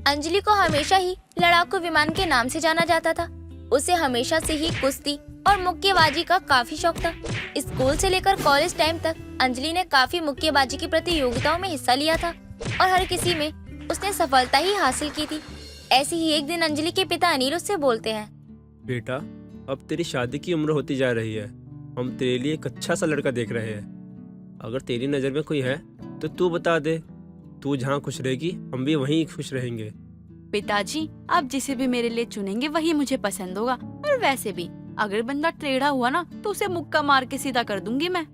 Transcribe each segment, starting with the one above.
अंजलि को हमेशा ही लड़ाकू विमान के नाम से जाना जाता था। उसे हमेशा से ही कुश्ती और मुक्केबाजी का काफी शौक था। स्कूल से लेकर कॉलेज टाइम तक अंजलि ने काफी मुक्केबाजी की प्रतियोगिताओं में हिस्सा लिया था और हर किसी में उसने सफलता ही हासिल की थी। ऐसे ही एक दिन अंजलि के पिता अनिल उससे बोलते हैं, बेटा, अब तेरी शादी की उम्र होती जा रही है। हम तेरे लिए एक अच्छा सा लड़का देख रहे हैं। अगर तेरी नज़र में कोई है तो तू बता दे। तू जहाँ खुश रहेगी हम भी वहीं खुश रहेंगे। पिताजी, आप जिसे भी मेरे लिए चुनेंगे वही मुझे पसंद होगा। और वैसे भी अगर बंदा टेढ़ा हुआ ना तो उसे मुक्का मार के सीधा कर दूंगी मैं।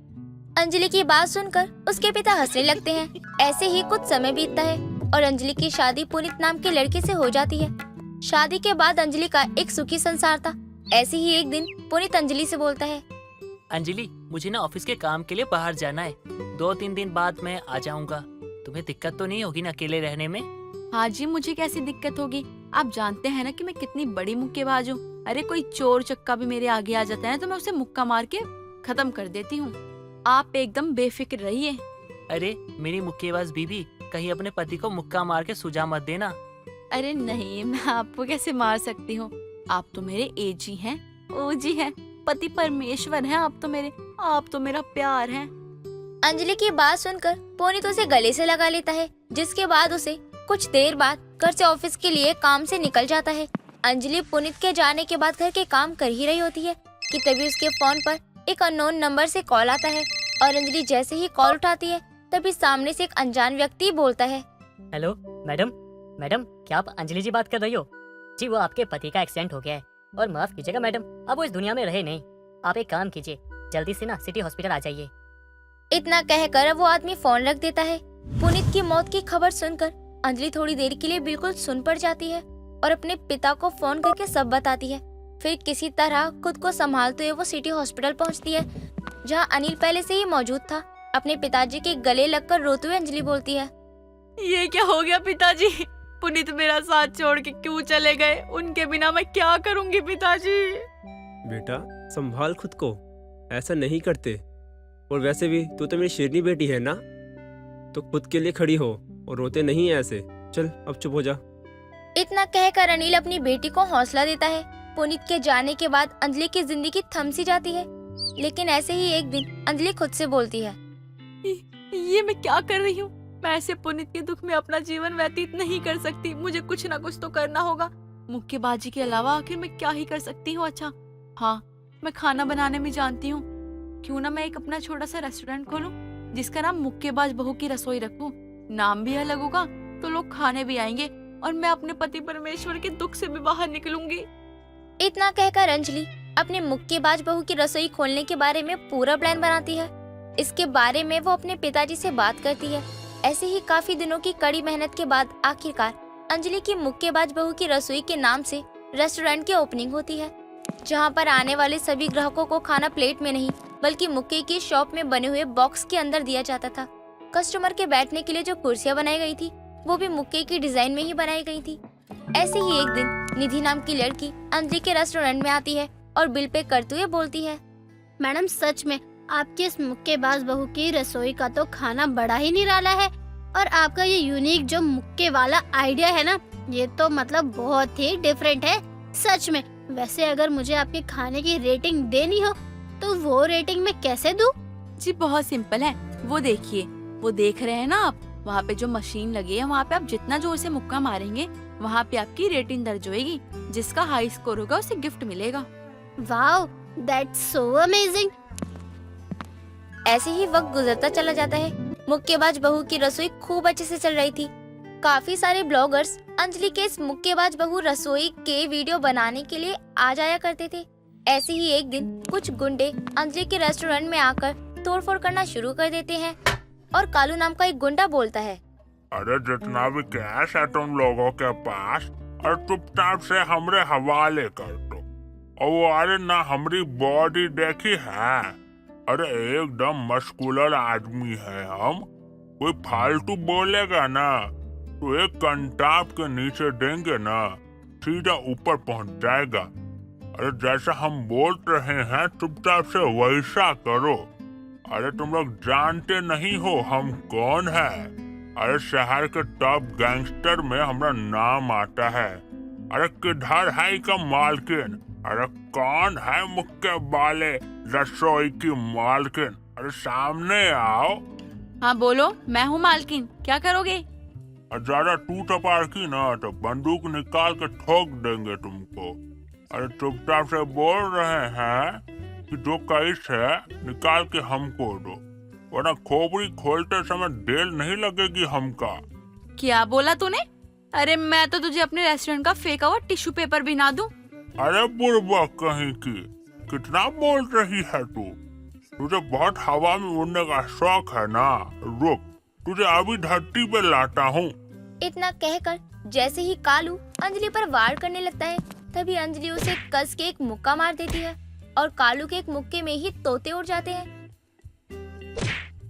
अंजलि की बात सुनकर उसके पिता हंसने लगते हैं। ऐसे ही कुछ समय बीतता है और अंजलि की शादी पुनीत नाम के लड़के से हो जाती है। शादी के बाद अंजलि का एक सुखी संसार था। ऐसे ही एक दिन पुनीत अंजलि से बोलता है, अंजलि, मुझे ना ऑफिस के काम के लिए बाहर जाना है। 2-3 दिन बाद मैं आ जाऊंगा। तुम्हें दिक्कत तो नहीं होगी ना अकेले रहने में? हाँ जी, मुझे कैसी दिक्कत होगी। आप जानते हैं ना कि मैं कितनी बड़ी मुक्केबाज हूँ। अरे कोई चोर चक्का भी मेरे आगे आ जाता है तो मैं उसे मुक्का मार के खत्म कर देती हूँ। आप एकदम बेफिक्र रहिए। अरे मेरी मुक्केबाज बीबी, कहीं अपने पति को मुक्का मार के सुझा मत देना। अरे नहीं, मैं आपको कैसे मार सकती हूँ। आप तो मेरे एजी हैं, ओजी हैं, पति परमेश्वर हैं। आप तो मेरा प्यार है। अंजलि की बात सुनकर पुनीत उसे गले से लगा लेता है, जिसके बाद उसे कुछ देर बाद घर से ऑफिस के लिए काम से निकल जाता है। अंजलि पुनीत के जाने के बाद घर के काम कर ही रही होती है कि तभी उसके फोन पर एक अननोन नंबर से कॉल आता है और अंजलि जैसे ही कॉल उठाती है तभी सामने से एक अनजान व्यक्ति बोलता है, हेलो मैडम। मैडम, क्या आप अंजलि जी बात कर रही हो? जी, वो आपके पति का एक्सीडेंट हो गया है और माफ कीजिएगा मैडम, अब वो इस दुनिया में रहे नहीं। आप एक काम कीजिए, जल्दी से ना सिटी हॉस्पिटल आ जाइए। इतना कहकर वो आदमी फोन रख देता है। पुनीत की मौत की खबर सुनकर अंजलि थोड़ी देर के लिए बिल्कुल सुन पड़ जाती है और अपने पिता को फोन करके सब बताती है। फिर किसी तरह खुद को संभालते हुए वो सिटी हॉस्पिटल पहुंचती है, जहां अनिल पहले से ही मौजूद था। अपने पिताजी के गले लगकर रोते हुए अंजलि बोलती है, ये क्या हो गया पिताजी? पुनीत मेरा साथ छोड़ के क्यों चले गए? उनके बिना मैं क्या करूंगी पिताजी? बेटा, संभाल खुद को, ऐसा नहीं करते। और वैसे भी तू तो मेरी शेरनी बेटी है ना, तो खुद के लिए खड़ी हो और रोते नहीं है ऐसे। चल अब चुप हो जा। इतना कहकर अनिल अपनी बेटी को हौसला देता है। पुनीत के जाने के बाद अंजलि की जिंदगी थम सी जाती है, लेकिन ऐसे ही एक दिन अंजलि खुद से बोलती है, ये मैं क्या कर रही हूँ? मैं ऐसे पुनीत के दुख में अपना जीवन व्यतीत नहीं कर सकती। मुझे कुछ ना कुछ तो करना होगा। मुक्केबाजी के अलावा आखिर मैं क्या ही कर सकती हूँ? अच्छा हाँ, मैं खाना बनाने में जानती हूँ। क्यों ना मैं एक अपना छोटा सा रेस्टोरेंट खोलूं जिसका नाम मुक्केबाज बहू की रसोई रखूं। नाम भी अलग होगा तो लोग खाने भी आएंगे और मैं अपने पति परमेश्वर के दुख से भी बाहर निकलूंगी। इतना कहकर अंजलि अपने मुक्केबाज बहू की रसोई खोलने के बारे में पूरा प्लान बनाती है। इसके बारे में वो अपने पिताजी से बात करती है। ऐसे ही काफी दिनों की कड़ी मेहनत के बाद आखिरकार अंजलि की मुक्केबाज बहू की रसोई के नाम से रेस्टोरेंट की ओपनिंग होती है, जहां पर आने वाले सभी ग्राहकों को खाना प्लेट में नहीं बल्कि मुक्के की शॉप में बने हुए बॉक्स के अंदर दिया जाता था। कस्टमर के बैठने के लिए जो कुर्सियां बनाई गई थी वो भी मुक्के की डिजाइन में ही बनाई गई थी। ऐसे ही एक दिन निधि नाम की लड़की अंजलि के रेस्टोरेंट में आती है और बिल पे करते हुए बोलती है, मैडम सच में आपकी इस मुक्केबाज बहू की रसोई का तो खाना बड़ा ही निराला है और आपका ये यूनिक जो मुक्के वाला आइडिया है ना, ये तो मतलब बहुत ही डिफरेंट है सच में। वैसे अगर मुझे आपके खाने की रेटिंग देनी हो तो वो रेटिंग मैं कैसे दूं? जी बहुत सिंपल है। वो देखिए, वो देख रहे हैं ना आप, वहाँ पे जो मशीन लगी है वहाँ पे आप जितना जोर से मुक्का मारेंगे वहाँ पे आपकी रेटिंग दर्ज होएगी। जिसका हाई स्कोर होगा उसे गिफ्ट मिलेगा। Wow, that's so amazing. ऐसे ही वक्त गुजरता चला जाता है। मुक्केबाज बहू की रसोई खूब अच्छे से चल रही थी। काफी सारे ब्लॉगर्स अंजलि के इस मुक्केबाज बहू रसोई के वीडियो बनाने के लिए आ जाया करते थे। ऐसे ही एक दिन कुछ गुंडे अंजलि के रेस्टोरेंट में आकर तोड़फोड़ करना शुरू कर देते हैं और कालू नाम का एक गुंडा बोलता है, अरे जितना भी कैश है तुम लोगों के पास और चुपचाप से हमरे हवाले कर दो। और वो अरे ना हमारी बॉडी देखी है, अरे एकदम मस्कुलर आदमी है हम। कोई फालतू बोलेगा ना तो एक कंटाप के नीचे देंगे ना सीधा ऊपर पहुंच जाएगा। अरे जैसा हम बोल रहे हैं चुपचाप से वैसा करो। अरे तुम लोग जानते नहीं हो हम कौन है? अरे शहर के टॉप गैंगस्टर में हमारा नाम आता है। अरे किधर है का मालकिन? अरे कौन है मुक्के वाले रसोई की मालकिन? अरे सामने आओ। हाँ बोलो, मैं हूँ मालकिन, क्या करोगे? ज्यादा टू टपारकी ना तो बंदूक निकाल के ठोक देंगे तुमको। अरे चुपचाप से बोल रहे हैं कि जो कैश है निकाल के हमको दो, वरना खोपड़ी खोलते समय देर नहीं लगेगी हमका। क्या बोला तूने? अरे मैं तो तुझे अपने रेस्टोरेंट का फेंका हुआ टिश्यू पेपर भी ना दूं। अरे बुढ़बा कहीं की, कितना बोल रही है तू? तुझे बहुत हवा में उड़ने का शौक है ना? रुक, तुझे अभी धरती पे लाता हूँ। इतना कहकर जैसे ही कालू अंजलि पर वार करने लगता है, तभी अंजलि उसे कस के एक मुक्का मार देती है और कालू के एक मुक्के में ही तोते उड़ जाते हैं।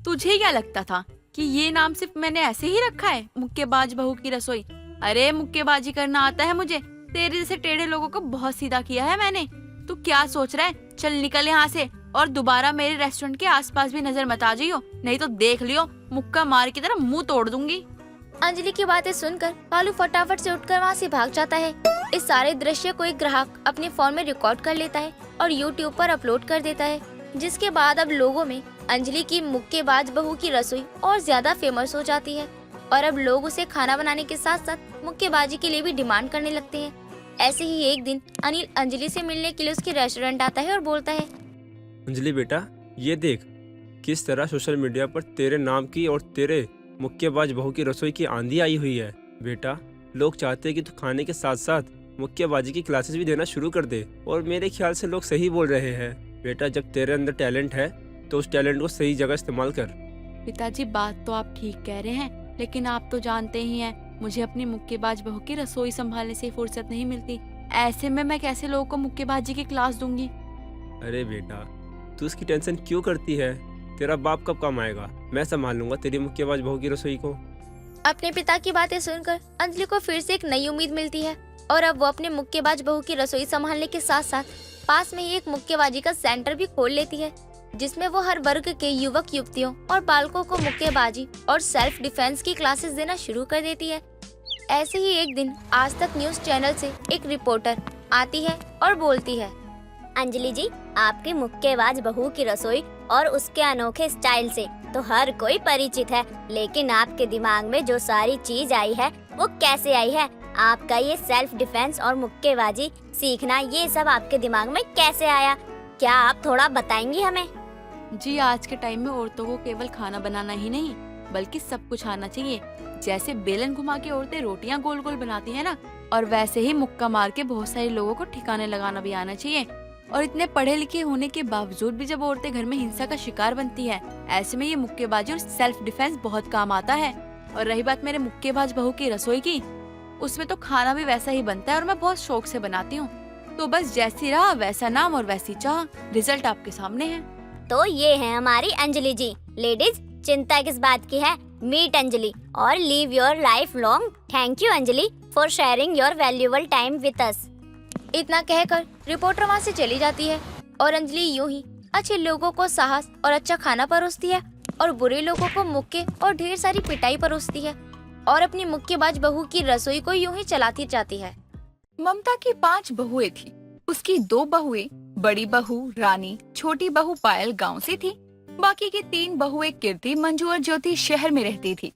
तुझे क्या लगता था कि ये नाम सिर्फ मैंने ऐसे ही रखा है, मुक्केबाज बहू की रसोई? अरे मुक्केबाजी करना आता है मुझे। तेरे जैसे टेढ़े लोगों को बहुत सीधा किया है मैंने। तू क्या सोच रहा है? चल निकल यहाँ से और दोबारा मेरे रेस्टोरेंट के आसपास भी नजर मत आ जाइयो, नहीं तो देख लियो मुक्का मार की तरह मुंह तोड़ दूंगी। अंजलि की बातें सुनकर कालू फटाफट से उठकर वहाँ से भाग जाता है। इस सारे दृश्य को एक ग्राहक अपने फोन में रिकॉर्ड कर लेता है और यूट्यूब पर अपलोड कर देता है, जिसके बाद अब लोगों में अंजलि की मुक्केबाज बहू की रसोई और ज्यादा फेमस हो जाती है और अब लोग उसे खाना बनाने के साथ साथ मुक्केबाजी के लिए भी डिमांड करने लगते हैं। ऐसे ही एक दिन अनिल अंजलि से मिलने के लिए उसके रेस्टोरेंट आता है और बोलता है, अंजलि बेटा, ये देख किस तरह सोशल मीडिया पर तेरे नाम की और तेरे मुक्केबाज बहू की रसोई की आंधी आई हुई है। बेटा, लोग चाहते हैं कि तू खाने के साथ साथ मुक्केबाजी की क्लासेस भी देना शुरू कर दे, और मेरे ख्याल से लोग सही बोल रहे हैं। बेटा, जब तेरे अंदर टैलेंट है तो उस टैलेंट को सही जगह इस्तेमाल कर। पिताजी, बात तो आप ठीक कह रहे हैं, लेकिन आप तो जानते ही हैं मुझे अपनी मुक्केबाज बहू की रसोई संभालने से फुर्सत नहीं मिलती। ऐसे में मैं कैसे लोगों को मुक्केबाजी की क्लास दूंगी? अरे बेटा, तू उसकी टेंशन क्यों करती है? तेरा बाप कब काम आएगा? मैं संभाल लूंगा तेरी मुक्केबाज बहू की रसोई को। अपने पिता की बातें सुनकर अंजलि को फिर से एक नई उम्मीद मिलती है और अब वो अपने मुक्केबाज बहू की रसोई संभालने के साथ साथ पास में ही एक मुक्केबाजी का सेंटर भी खोल लेती है, जिसमें वो हर वर्ग के युवक युवतियों और बालकों को मुक्केबाजी और सेल्फ डिफेंस की क्लासेस देना शुरू कर देती है। ऐसे ही एक दिन आज तक न्यूज चैनल से एक रिपोर्टर आती है और बोलती है, अंजलि जी, आपकी मुक्केबाज बहू की रसोई और उसके अनोखे स्टाइल से तो हर कोई परिचित है, लेकिन आपके दिमाग में जो सारी चीज आई है वो कैसे आई है? आपका ये सेल्फ डिफेंस और मुक्केबाजी सीखना, ये सब आपके दिमाग में कैसे आया? क्या आप थोड़ा बताएंगी हमें? जी, आज के टाइम में औरतों को केवल खाना बनाना ही नहीं बल्कि सब कुछ आना चाहिए। जैसे बेलन घुमा के औरतें रोटियां गोल गोल बनाती है ना, और वैसे ही मुक्का मार के बहुत सारे लोगों को ठिकाने लगाना भी आना चाहिए। और इतने पढ़े लिखे होने के बावजूद भी जब औरतें घर में हिंसा का शिकार बनती है, ऐसे में ये मुक्केबाजी और सेल्फ डिफेंस बहुत काम आता है। और रही बात मेरे मुक्केबाज बहू की रसोई की, उसमें तो खाना भी वैसा ही बनता है और मैं बहुत शौक से बनाती हूँ। तो बस जैसी राह वैसा नाम और वैसी चाह, रिजल्ट आपके सामने है। तो ये है हमारी अंजलि जी। लेडीज, चिंता किस बात की है? मीट अंजलि और leave your life long. Thank you Anjali for sharing your valuable time with us. इतना कहकर रिपोर्टर वहाँ से चली जाती है और अंजलि यूं ही अच्छे लोगों को साहस और अच्छा खाना परोसती है और बुरे लोगों को मुक्के और ढेर सारी पिटाई परोसती है और अपनी मुक्केबाज बहू की रसोई को यूं ही चलाती जाती है। ममता की 5 बहुएं थी। उसकी 2 बहुएं, बड़ी बहू रानी, छोटी बहू पायल गांव से थी। बाकी की 3 बहुएं कीर्ति, मंजू और ज्योति शहर में रहती थी।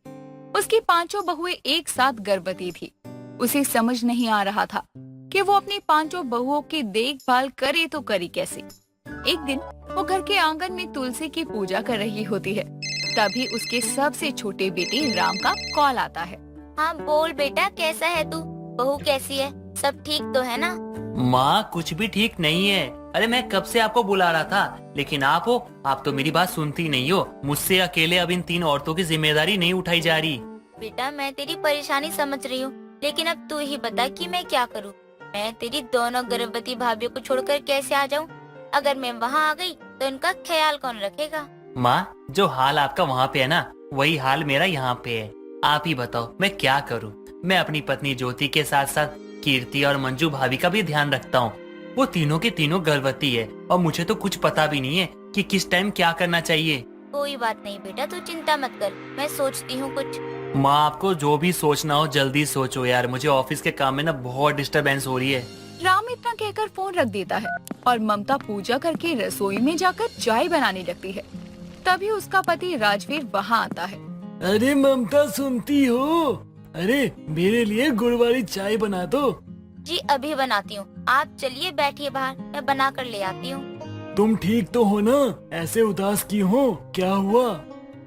उसकी 5 बहुएं एक साथ गर्भवती थी। उसे समझ नहीं आ रहा था कि वो अपनी 5 बहुओं की देखभाल करे तो करे कैसे। एक दिन वो घर के आंगन में तुलसी की पूजा कर रही होती है। तभी उसके सबसे छोटे बेटे राम का कॉल आता है। हाँ बोल बेटा, कैसा है तू? बहू कैसी है? सब ठीक तो है ना? माँ, कुछ भी ठीक नहीं है। अरे मैं कब से आपको बुला रहा था, लेकिन आप तो मेरी बात सुनती नहीं हो। मुझसे अकेले अब इन 3 औरतों की जिम्मेदारी नहीं उठाई जा रही। बेटा, मैं तेरी परेशानी समझ रही हूँ, लेकिन अब तू ही बता कि मैं क्या करूँ। मैं तेरी दोनों गर्भवती भाभियों को छोड़कर कैसे आ जाऊँ? अगर मैं वहाँ आ गई तो इनका ख्याल कौन रखेगा? माँ, जो हाल आपका वहाँ पे है ना, वही हाल मेरा यहाँ पे है। आप ही बताओ मैं क्या करूँ? मैं अपनी पत्नी ज्योति के साथ साथ कीर्ति और मंजू भाभी का भी ध्यान रखता हूँ। वो तीनों के तीनों गर्भवती है और मुझे तो कुछ पता भी नहीं है कि किस टाइम क्या करना चाहिए। कोई बात नहीं बेटा, तू चिंता मत कर, मैं सोचती हूँ कुछ। माँ आपको जो भी सोचना हो जल्दी सोचो यार, मुझे ऑफिस के काम में ना बहुत डिस्टरबेंस हो रही है। राम इतना कहकर फोन रख देता है और ममता पूजा करके रसोई में जाकर चाय बनाने लगती है। तभी उसका पति राजवीर वहाँ आता है। अरे ममता सुनती हो? अरे मेरे लिए गुड़ वाली चाय बना दो। जी अभी बनाती हूँ, आप चलिए बैठिए बाहर, मैं बना कर ले आती हूँ। तुम ठीक तो हो ना? ऐसे उदास क्यों हो? क्या हुआ?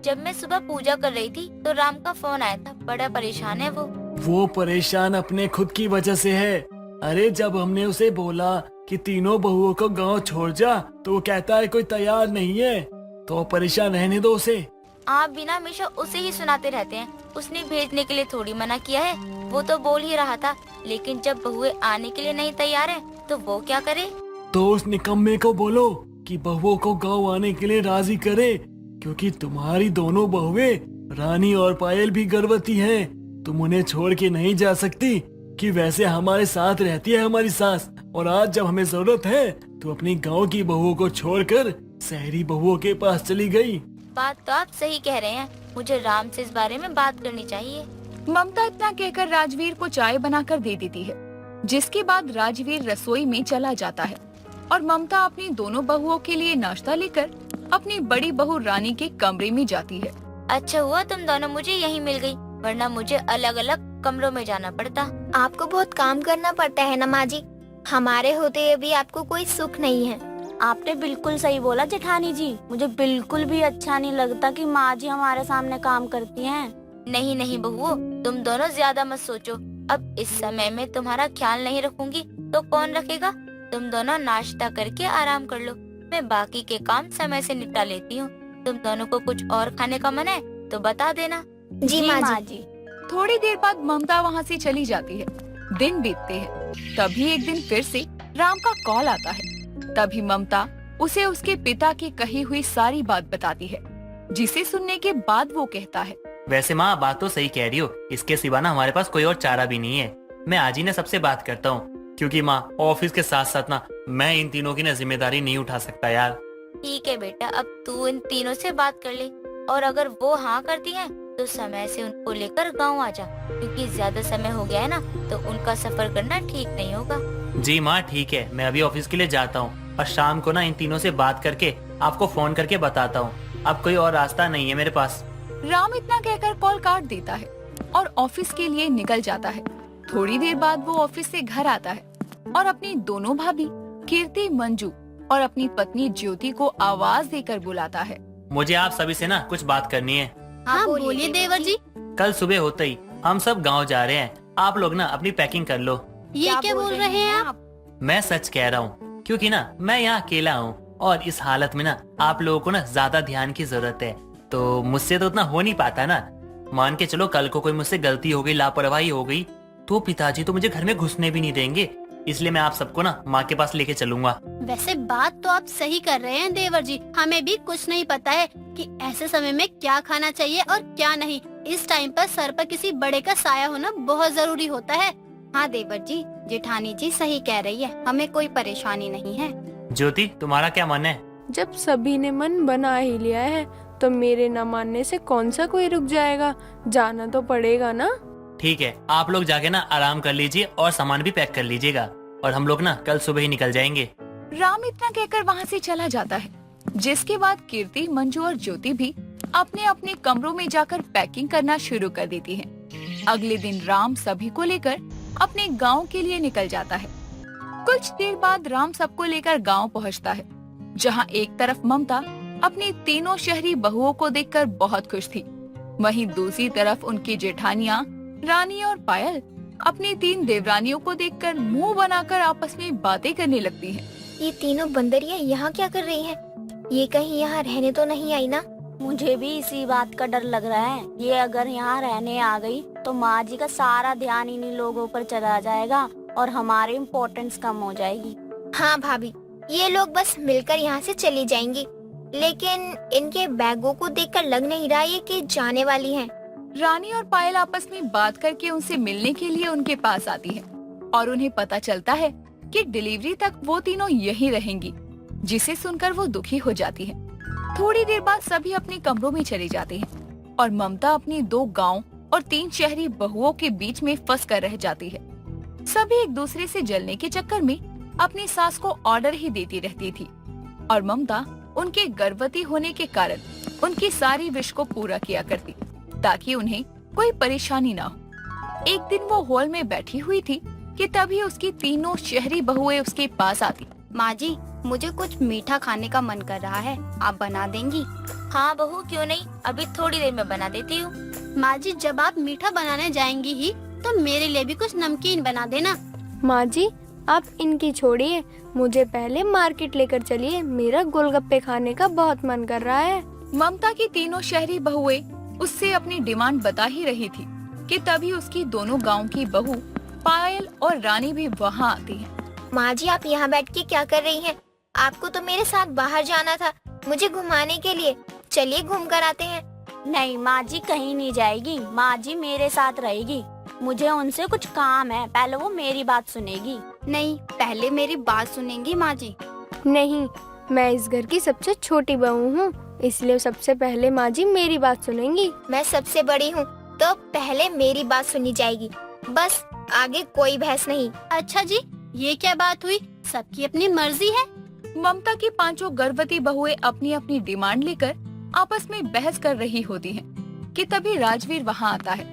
जब मैं सुबह पूजा कर रही थी तो राम का फोन आया था, बड़ा परेशान है वो परेशान अपने खुद की वजह से है। अरे जब हमने उसे बोला कि तीनों बहुओं को गांव छोड़ जा तो वो कहता है कोई तैयार नहीं है, तो परेशान रहने दो उसे। आप भी ना हमेशा उसे ही सुनाते रहते हैं। उसने भेजने के लिए थोड़ी मना किया है, वो तो बोल ही रहा था, लेकिन जब बहुएं आने के लिए नहीं तैयार है तो वो क्या करे? तो उस निकम्मे को बोलो कि बहुओं को गांव आने के लिए राजी करे, क्योंकि तुम्हारी दोनों बहुएं रानी और पायल भी गर्भवती हैं। तुम उन्हें छोड़ के नहीं जा सकती कि वैसे हमारे साथ रहती है हमारी सास, और आज जब हमें जरूरत है तो अपनी गांव की बहुओं को छोड़कर शहरी बहुओं के पास चली गई। बात तो आप सही कह रहे हैं, मुझे राम से इस बारे में बात करनी चाहिए। ममता इतना कहकर राजवीर को चाय बनाकर दे देती है, जिसके बाद राजवीर रसोई में चला जाता है और ममता अपनी दोनों बहुओं के लिए नाश्ता लेकर अपनी बड़ी बहू रानी के कमरे में जाती है। अच्छा हुआ तुम दोनों मुझे यहीं मिल गई, वरना मुझे अलग अलग कमरों में जाना पड़ता। आपको बहुत काम करना पड़ता है ना माँ जी, हमारे होते हुए भी आपको कोई सुख नहीं है। आपने बिल्कुल सही बोला जेठानी जी, मुझे बिल्कुल भी अच्छा नहीं लगता कि माँ जी हमारे सामने काम करती हैं। नहीं नहीं बहुओं, तुम दोनों ज्यादा मत सोचो। अब इस समय में तुम्हारा ख्याल नहीं रखूंगी तो कौन रखेगा? तुम दोनों नाश्ता करके आराम कर लो, मैं बाकी के काम समय से निपटा लेती हूँ। तुम दोनों को कुछ और खाने का मन है तो बता देना। जी माँ जी। थोड़ी देर बाद ममता वहाँ से चली जाती है। दिन बीतते हैं, तभी एक दिन फिर से राम का कॉल आता है। तभी ममता उसे उसके पिता की कही हुई सारी बात बताती है, जिसे सुनने के बाद वो कहता है, वैसे माँ बात तो सही कह रही हो, इसके सिवा ना हमारे पास कोई और चारा भी नहीं है। मैं आज ही ना सबसे बात करता हूँ, क्योंकि माँ ऑफिस के साथ साथ ना मैं इन तीनों की ना जिम्मेदारी नहीं उठा सकता यार। ठीक है बेटा, अब तू इन तीनों से बात कर ले, और अगर वो हाँ करती हैं तो समय से उनको लेकर गाँव आ जा, क्योंकि ज्यादा समय हो गया है ना तो उनका सफर करना ठीक नहीं होगा। जी माँ ठीक है, मैं अभी ऑफिस के लिए जाता हूँ और शाम को ना इन तीनों से बात करके आपको फोन करके बताता हूँ। अब कोई और रास्ता नहीं है मेरे पास। राम इतना कहकर कॉल काट देता है और ऑफिस के लिए निकल जाता है। थोड़ी देर बाद वो ऑफिस से घर आता है और अपनी दोनों भाभी कीर्ति, मंजू और अपनी पत्नी ज्योति को आवाज देकर बुलाता है। मुझे आप सभी से ना कुछ बात करनी है। हाँ बोलिए देवर जी। कल सुबह होते ही हम सब गांव जा रहे हैं, आप लोग ना अपनी पैकिंग कर लो। ये क्या बोल रहे हैं आप? मैं सच कह रहा हूँ, क्योंकि ना मैं यहाँ अकेला हूँ और इस हालत में ना आप लोगों को ना ज्यादा ध्यान की जरूरत है, तो मुझसे तो उतना हो नहीं पाता ना। मान के चलो कल को कोई मुझसे गलती हो गई, लापरवाही हो गई, तो पिताजी तो मुझे घर में घुसने भी नहीं देंगे। इसलिए मैं आप सबको ना माँ के पास लेके चलूंगा। वैसे बात तो आप सही कर रहे हैं देवर जी, हमें भी कुछ नहीं पता है कि ऐसे समय में क्या खाना चाहिए और क्या नहीं। इस टाइम पर सर पर किसी बड़े का साया होना बहुत जरूरी होता है। हाँ देवर जी, जेठानी जी सही कह रही है, हमें कोई परेशानी नहीं है। ज्योति तुम्हारा क्या मन है? जब सभी ने मन बना ही लिया है तो मेरे न मानने से कौन सा कोई रुक जाएगा, जाना तो पड़ेगा ना। ठीक है, आप लोग जाके ना आराम कर लीजिए और सामान भी पैक कर लीजिएगा, और हम लोग ना कल सुबह ही निकल जाएंगे। राम इतना कहकर वहाँ से चला जाता है, जिसके बाद कीर्ति, मंजू और ज्योति भी अपने अपने कमरों में जाकर पैकिंग करना शुरू कर देती हैं। अगले दिन राम सभी को लेकर अपने गांव के लिए निकल जाता है। कुछ देर बाद राम सबको लेकर गांव पहुंचता है, जहां एक तरफ ममता अपनी तीनों शहरी बहुओं को देखकर बहुत खुश थी, वहीं दूसरी तरफ उनकी जेठानियां रानी और पायल अपनी तीन देवरानियों को देखकर मुंह बनाकर आपस में बातें करने लगती हैं। ये तीनों बंदरियां यहाँ क्या कर रही हैं? ये कहीं यहाँ रहने तो नहीं आई ना? मुझे भी इसी बात का डर लग रहा है, ये अगर यहाँ रहने आ गई तो माँ जी का सारा ध्यान इन्हीं लोगों पर चला जाएगा और हमारी इम्पोर्टेंस कम हो जाएगी। हाँ भाभी, ये लोग बस मिलकर यहाँ से चली जाएंगी, लेकिन इनके बैगों को देखकर लग नहीं रहा है कि जाने वाली हैं। रानी और पायल आपस में बात करके उनसे मिलने के लिए उनके पास आती है और उन्हें पता चलता है कि डिलीवरी तक वो तीनों यहीं रहेंगी, जिसे सुनकर वो दुखी हो जाती है। थोड़ी देर बाद सभी अपने कमरों में चले जाते हैं और ममता अपनी दो गांव और 3 शहरी बहुओं के बीच में फंस कर रह जाती है। सभी एक दूसरे से जलने के चक्कर में अपनी सास को ऑर्डर ही देती रहती थी और ममता उनके गर्भवती होने के कारण उनकी सारी विश को पूरा किया करती ताकि उन्हें कोई परेशानी ना हो। एक दिन वो हॉल में बैठी हुई थी कि तभी उसकी तीनों शहरी बहुएं उसके पास आती। माँ जी, मुझे कुछ मीठा खाने का मन कर रहा है, आप बना देंगी? हाँ बहू, क्यों नहीं, अभी थोड़ी देर में बना देती हूँ। माँ जी, जब आप मीठा बनाने जाएंगी ही तो मेरे लिए भी कुछ नमकीन बना देना। माँ जी, आप इनकी छोड़िए, मुझे पहले मार्केट लेकर चलिए, मेरा गोलगप्पे खाने का बहुत मन कर रहा है। ममता की तीनों शहरी बहुएं उससे अपनी डिमांड बता ही रही थी कि तभी उसकी दोनों गांव की बहू पायल और रानी भी वहां आती है। माँ जी, आप यहाँ बैठ के क्या कर रही हैं? आपको तो मेरे साथ बाहर जाना था, मुझे घुमाने के लिए। चलिए घूम कर आते हैं। नहीं माँ जी, कहीं नहीं जाएगी, माँ जी मेरे साथ रहेगी, मुझे उनसे कुछ काम है, पहले वो मेरी बात सुनेगी। नहीं, पहले मेरी बात सुनेंगी माँ जी। नहीं, मैं इस घर की सबसे छोटी बहू हूँ, इसलिए सबसे पहले माँ जी मेरी बात सुनेंगी। मैं सबसे बड़ी हूँ तो पहले मेरी बात सुनी जाएगी, बस आगे कोई बहस नहीं। अच्छा जी, ये क्या बात हुई? सबकी अपनी मर्जी है। ममता की 5 गर्भवती बहुएं अपनी अपनी डिमांड लेकर आपस में बहस कर रही होती हैं कि तभी राजवीर वहां आता है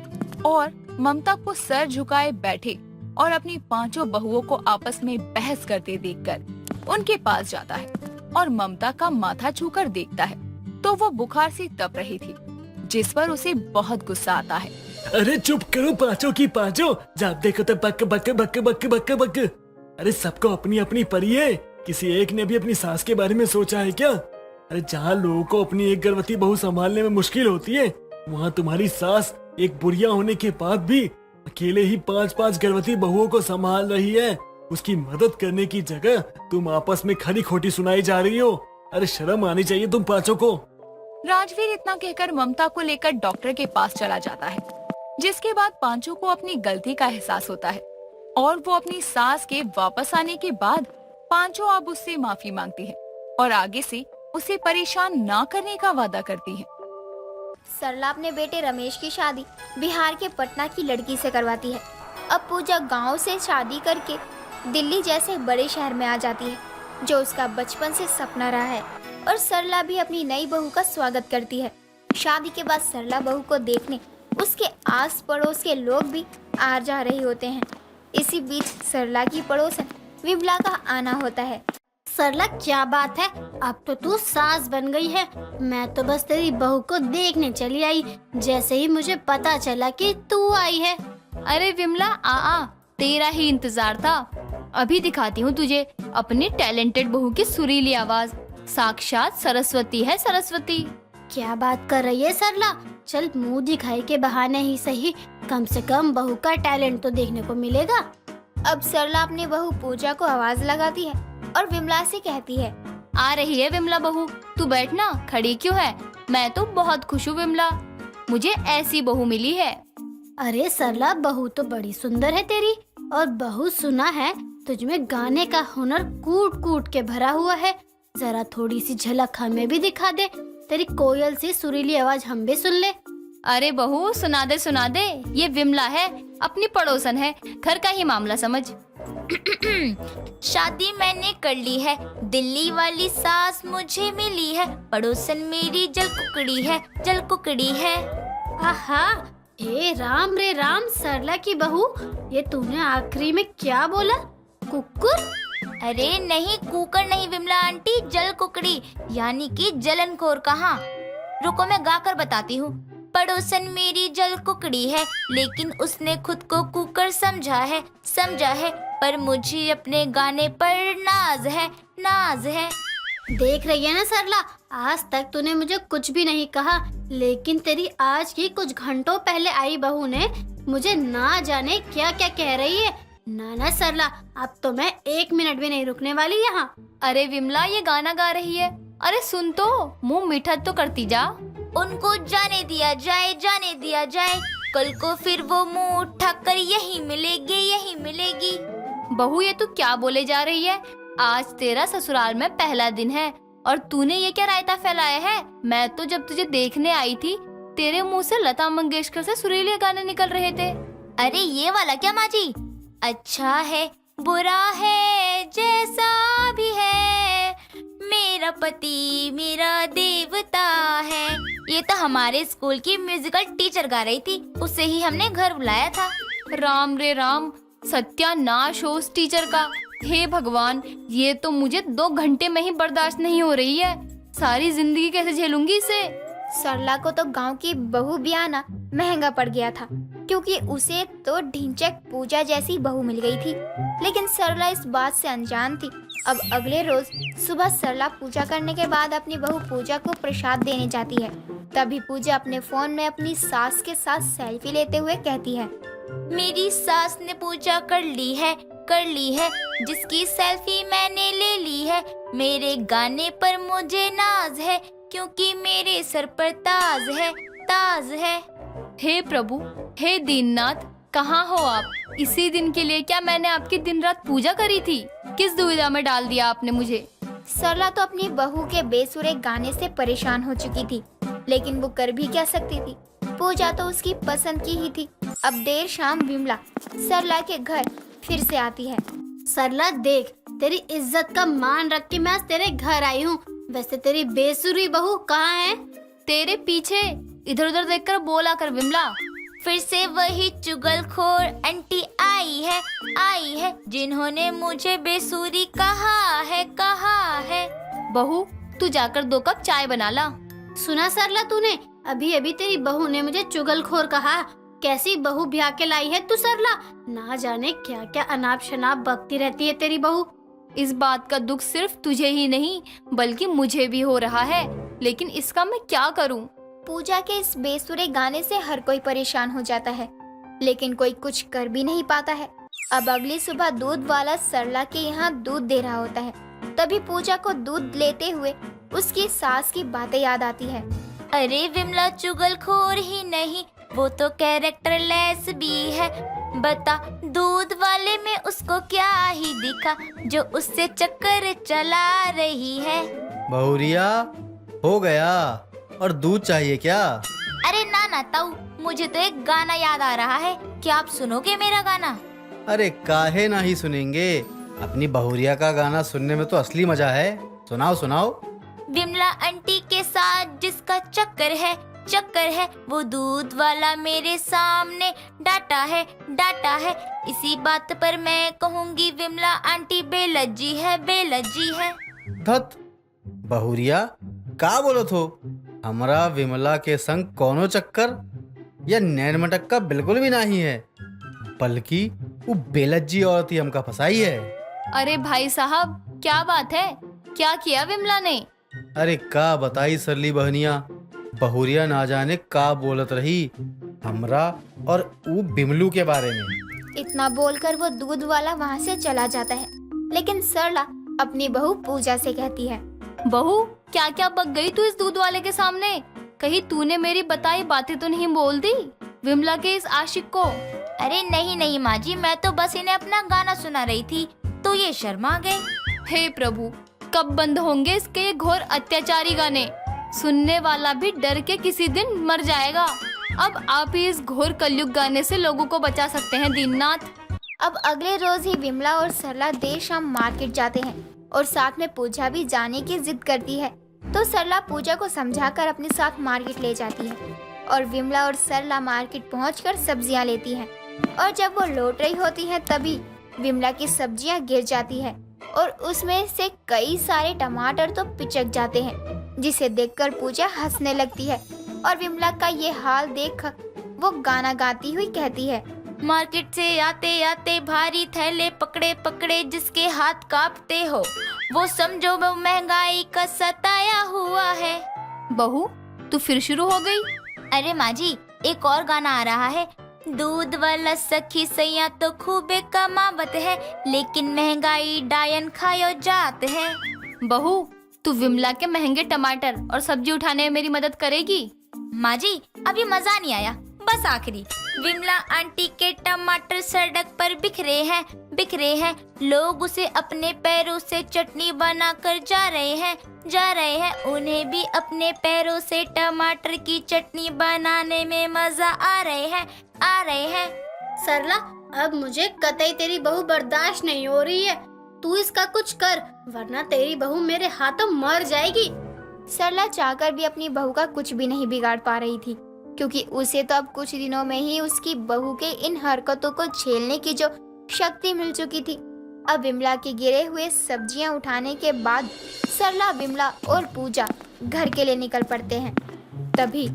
और ममता को सर झुकाए बैठे और अपनी 5 बहुओं को आपस में बहस करते देखकर उनके पास जाता है और ममता का माथा छूकर देखता है तो वो बुखार से तप रही थी, जिस पर उसे बहुत गुस्सा आता है। अरे चुप करो पांचों की पांचों, जब देखो तो बक बक बक बक बक बक। अरे सबको अपनी अपनी परी है, किसी एक ने भी अपनी सास के बारे में सोचा है क्या? अरे जहाँ लोगों को अपनी एक गर्भवती बहू संभालने में मुश्किल होती है, वहाँ तुम्हारी सास एक बुढ़िया होने के बाद भी अकेले ही 5 गर्भवती बहुओं को संभाल रही है। उसकी मदद करने की जगह तुम आपस में खरी खोटी सुनाई जा रही हो। अरे शर्म आनी चाहिए तुम पांचों को। राजवीर इतना कहकर ममता को लेकर डॉक्टर के पास चला जाता है, जिसके बाद पांचों को अपनी गलती का एहसास होता है और वो अपनी सास के वापस आने के बाद पांचों अब उससे माफी मांगती है और आगे से उसे परेशान ना करने का वादा करती है। सरला अपने बेटे रमेश की शादी बिहार के पटना की लड़की से करवाती है। अब पूजा गांव से शादी करके दिल्ली जैसे बड़े शहर में आ जाती है, जो उसका बचपन से सपना रहा है। और सरला भी अपनी नई बहू का स्वागत करती है। शादी के बाद सरला बहू को देखने उसके आस पड़ोस के लोग भी आ जा रहे होते हैं। इसी बीच सरला की पड़ोसन विमला का आना होता है। सरला, क्या बात है, अब तो तू सास बन गई है। मैं तो बस तेरी बहू को देखने चली आई, जैसे ही मुझे पता चला कि तू आई है। अरे विमला, आ तेरा ही इंतजार था। अभी दिखाती हूँ तुझे अपनी टैलेंटेड बहू की सुरीली आवाज। साक्षात सरस्वती है सरस्वती। क्या बात कर रही है सरला? चल, मुंह दिखाई के बहाने ही सही, कम से कम बहू का टैलेंट तो देखने को मिलेगा। अब सरला अपनी बहू पूजा को आवाज लगाती है और विमला से कहती है, आ रही है विमला बहू, तू बैठना, खड़ी क्यों है? मैं तो बहुत खुश हूँ विमला, मुझे ऐसी बहू मिली है। अरे सरला, बहू तो बड़ी सुंदर है तेरी, और बहू सुना है तुझमें गाने का हुनर कूट कूट के भरा हुआ है। जरा थोड़ी सी झलक हमें भी दिखा दे, तेरी कोयल सी सुरीली आवाज हम भी सुन ले। अरे बहू, सुना दे, ये विमला है, अपनी पड़ोसन है, घर का ही मामला समझ। शादी मैंने कर ली है, दिल्ली वाली सास मुझे मिली है, पड़ोसन मेरी जल कुकड़ी है। आहा, ए राम रे राम, सरला की बहू, ये तूने आखिरी में क्या बोला? कुकुर? अरे नहीं, कुकर नहीं विमला आंटी, जल कुकड़ी यानी कि जलनखोर। कहाँ? रुको मैं गा कर बताती हूँ। पड़ोसन मेरी जल कुकड़ी है, लेकिन उसने खुद को कुकर समझा है, पर मुझे अपने गाने पर नाज है। देख रही है ना सरला, आज तक तूने मुझे कुछ भी नहीं कहा, लेकिन तेरी आज की कुछ घंटों पहले आई बहू ने मुझे ना जाने क्या क्या कह रही है। ना सरला, अब तो मैं 1 मिनट भी नहीं रुकने वाली यहाँ। अरे विमला, ये गाना गा रही है, अरे सुन तो, मुंह मीठा तो करती जा। उनको जाने दिया जाए, कल को फिर वो मुंह उठाकर यही मिलेगी। बहू, ये तू क्या बोले जा रही है? आज तेरा ससुराल में पहला दिन है और तूने ये क्या रायता फैलाया है? मैं तो जब तुझे देखने आई थी तेरे मुंह से लता मंगेशकर से सुरीले गाने निकल रहे थे। अरे ये वाला क्या माँ जी? अच्छा है बुरा है जैसा भी है, मेरा पति मेरा देवता है। ये तो हमारे स्कूल की म्यूजिकल टीचर गा रही थी, उसे ही हमने घर बुलाया था। राम रे राम, सत्यानाश हो उस टीचर का। हे भगवान, ये तो मुझे 2 घंटे में ही बर्दाश्त नहीं हो रही है। सारी जिंदगी कैसे झेलूंगी इसे। सरला को तो गांव की बहू भी आना महंगा पड़ गया था, क्योंकि उसे तो ढिंचैक पूजा जैसी बहू मिल गई थी। लेकिन सरला इस बात से अनजान थी। अब अगले रोज सुबह सरला पूजा करने के बाद अपनी बहू पूजा को प्रसाद देने जाती है। तभी पूजा अपने फोन में अपनी सास के साथ सेल्फी लेते हुए कहती है, मेरी सास ने पूजा कर ली है, जिसकी सेल्फी मैंने ले ली है। मेरे गाने पर मुझे नाज है, क्योंकि मेरे सर पर ताज है। हे प्रभु, हे दीननाथ, कहाँ हो आप? इसी दिन के लिए क्या मैंने आपकी दिन रात पूजा करी थी? किस दुविधा में डाल दिया आपने मुझे। सरला तो अपनी बहू के बेसुरे गाने से परेशान हो चुकी थी, लेकिन वो कर भी क्या सकती थी। पूजा तो उसकी पसंद की ही थी। अब देर शाम विमला सरला के घर फिर से आती है। सरला देख, तेरी इज्जत का मान रख के मैं आज तेरे घर आई हूँ। वैसे तेरी बेसुरी बहू कहाँ है? तेरे पीछे। इधर उधर देखकर बोला कर विमला। फिर से वही चुगलखोर आंटी आई है, जिन्होंने मुझे बेसुरी कहा है। बहू, तू जाकर 2 कप चाय बना ला। सुना सरला तूने? अभी अभी तेरी बहू ने मुझे चुगलखोर कहा। कैसी बहू ब्याह के लाई है तू सरला? ना जाने क्या क्या अनाप शनाप बकती रहती है तेरी बहू। इस बात का दुख सिर्फ तुझे ही नहीं बल्कि मुझे भी हो रहा है, लेकिन इसका मैं क्या करूं? पूजा के इस बेसुरे गाने से हर कोई परेशान हो जाता है, लेकिन कोई कुछ कर भी नहीं पाता है। अब अगली सुबह दूध वाला सरला के यहाँ दूध दे रहा होता है। तभी पूजा को दूध लेते हुए उसकी सास की बातें याद आती है। अरे विमला चुगलखोर ही नहीं, वो तो कैरेक्टर लेस भी है। बता दूध वाले में उसको क्या ही दिखा, जो उससे चक्कर चला रही है। बहुरिया हो गया, और दूध चाहिए क्या? अरे ना ताऊ, मुझे तो एक गाना याद आ रहा है। क्या आप सुनोगे मेरा गाना? अरे काहे ना ही सुनेंगे, अपनी बहुरिया का गाना सुनने में तो असली मजा है। सुनाओ। विमला आंटी के साथ जिसका चक्कर है, वो दूध वाला मेरे सामने डाटा है। इसी बात पर मैं कहूँगी विमला आंटी बेलज्जी है। धत बहुरिया, का बोलो थो? हमरा विमला के संग कोनो चक्कर या नैन मटक्का बिल्कुल भी नहीं है, बल्कि वो बेलज्जी औरत ही हमका फंसाई है। अरे भाई साहब, क्या बात है? क्या किया विमला ने? अरे का बताई सरली बहनिया, बहुरिया ना जाने का बोलत रही हमरा और वो बिमलू के बारे में। इतना बोलकर वो दूध वाला वहाँ से चला जाता है। लेकिन सरला अपनी बहू पूजा से कहती है, बहू क्या क्या बक गई तू इस दूध वाले के सामने? कहीं तूने मेरी बताई बातें तो नहीं बोल दी विमला के इस आशिक को? अरे नहीं माँ जी, मैं तो बस इन्हें अपना गाना सुना रही थी, तो ये शर्मा गए। हे प्रभु, कब बंद होंगे इसके ये घोर अत्याचारी गाने? सुनने वाला भी डर के किसी दिन मर जाएगा। अब आप ही इस घोर कलयुग गाने से लोगों को बचा सकते हैं दीननाथ। अब अगले रोज ही विमला और सरला देर शाम मार्केट जाते हैं और साथ में पूजा भी जाने की जिद करती है। तो सरला पूजा को समझाकर अपने साथ मार्केट ले जाती है और विमला और सरला मार्केट पहुंचकर सब्जियां लेती हैं। और जब वो लौट रही होती है तभी विमला की सब्जियां गिर जाती है और उसमें से कई सारे टमाटर तो पिचक जाते हैं, जिसे देखकर पूजा हंसने लगती है। और विमला का ये हाल देख वो गाना गाती हुई कहती है, मार्केट से आते आते भारी थैले पकड़े पकड़े जिसके हाथ कांपते हो, वो समझो वो महंगाई का सताया हुआ है। बहू, तू फिर शुरू हो गई? अरे माँ जी, एक और गाना आ रहा है। दूध वाला सखी सैया तो खूबे कमावत है, लेकिन महंगाई डायन खायो जात है। बहू, तू विमला के महंगे टमाटर और सब्जी उठाने में मेरी मदद करेगी? माँ जी, अभी मजा नहीं आया, बस आखिरी विमला आंटी के टमाटर सड़क पर बिखरे हैं। लोग उसे अपने पैरों से चटनी बनाकर जा रहे हैं। उन्हें भी अपने पैरों से टमाटर की चटनी बनाने में मजा आ रहे हैं। सरला, अब मुझे कतई तेरी बहू बर्दाश्त नहीं हो रही है। तू इसका कुछ कर, वरना तेरी बहू मेरे हाथों मर जाएगी। सरला चाहकर भी अपनी बहू का कुछ भी नहीं बिगाड़ पा रही थी, क्योंकि उसे तो अब कुछ दिनों में ही उसकी बहू के इन हरकतों को झेलने की जो शक्ति मिल चुकी थी। अब विमला के गिरे हुए सब्जियां उठाने के बाद सरला, विमला और पूजा घर के लिए निकल पड़ते हैं। तभी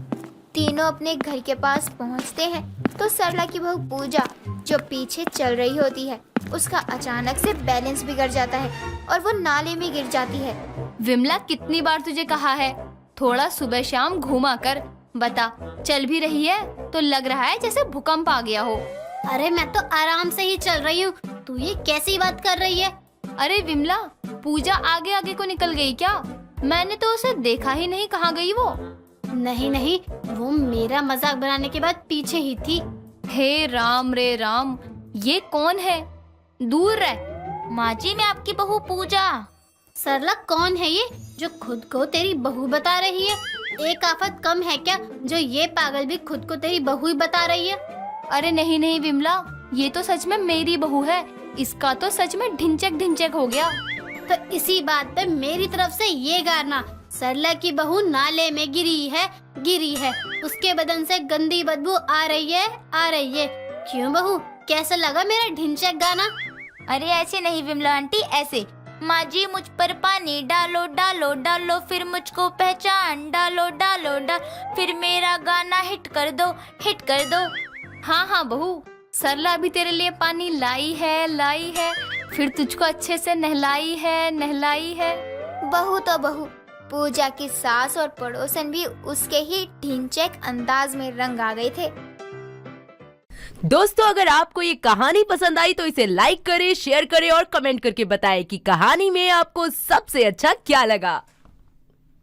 तीनों अपने घर के पास पहुंचते हैं तो सरला की बहू पूजा, जो पीछे चल रही होती है, उसका अचानक से बैलेंस बिगड़ जाता है और वो नाले में गिर जाती है। विमला, कितनी बार तुझे कहा है थोड़ा सुबह शाम घूमा कर। बता, चल भी रही है तो लग रहा है जैसे भूकंप आ गया हो। अरे मैं तो आराम से ही चल रही हूँ, तू ये कैसी बात कर रही है? अरे विमला, पूजा आगे आगे को निकल गई क्या? मैंने तो उसे देखा ही नहीं, कहाँ गई वो? नहीं, वो मेरा मजाक बनाने के बाद पीछे ही थी। हे राम रे राम, ये कौन है? दूर रह। माँ जी, मैं आपकी बहू पूजा। सरला, कौन है ये जो खुद को तेरी बहू बता रही है? एक आफत कम है क्या जो ये पागल भी खुद को तेरी बहू ही बता रही है? अरे नहीं विमला, ये तो सच में मेरी बहू है। इसका तो सच में ढिंचक हो गया। तो इसी बात पे मेरी तरफ से ये गाना, सरला की बहू नाले में गिरी है, उसके बदन से गंदी बदबू आ रही है। क्यों बहू, कैसा लगा मेरा ढिंचक गाना? अरे ऐसे नहीं विमला आंटी, ऐसे। माँ जी, मुझ पर पानी डालो डालो डालो, फिर मुझको पहचान डालो डालो डाल, फिर मेरा गाना हिट कर दो। हाँ बहू, सरला भी तेरे लिए पानी लाई है, फिर तुझको अच्छे से नहलाई है। बहू तो बहू, पूजा की सास और पड़ोसन भी उसके ही ढिंचैक अंदाज में रंग आ गए थे। दोस्तों, अगर आपको ये कहानी पसंद आई तो इसे लाइक करें, शेयर करें और कमेंट करके बताएं कि कहानी में आपको सबसे अच्छा क्या लगा।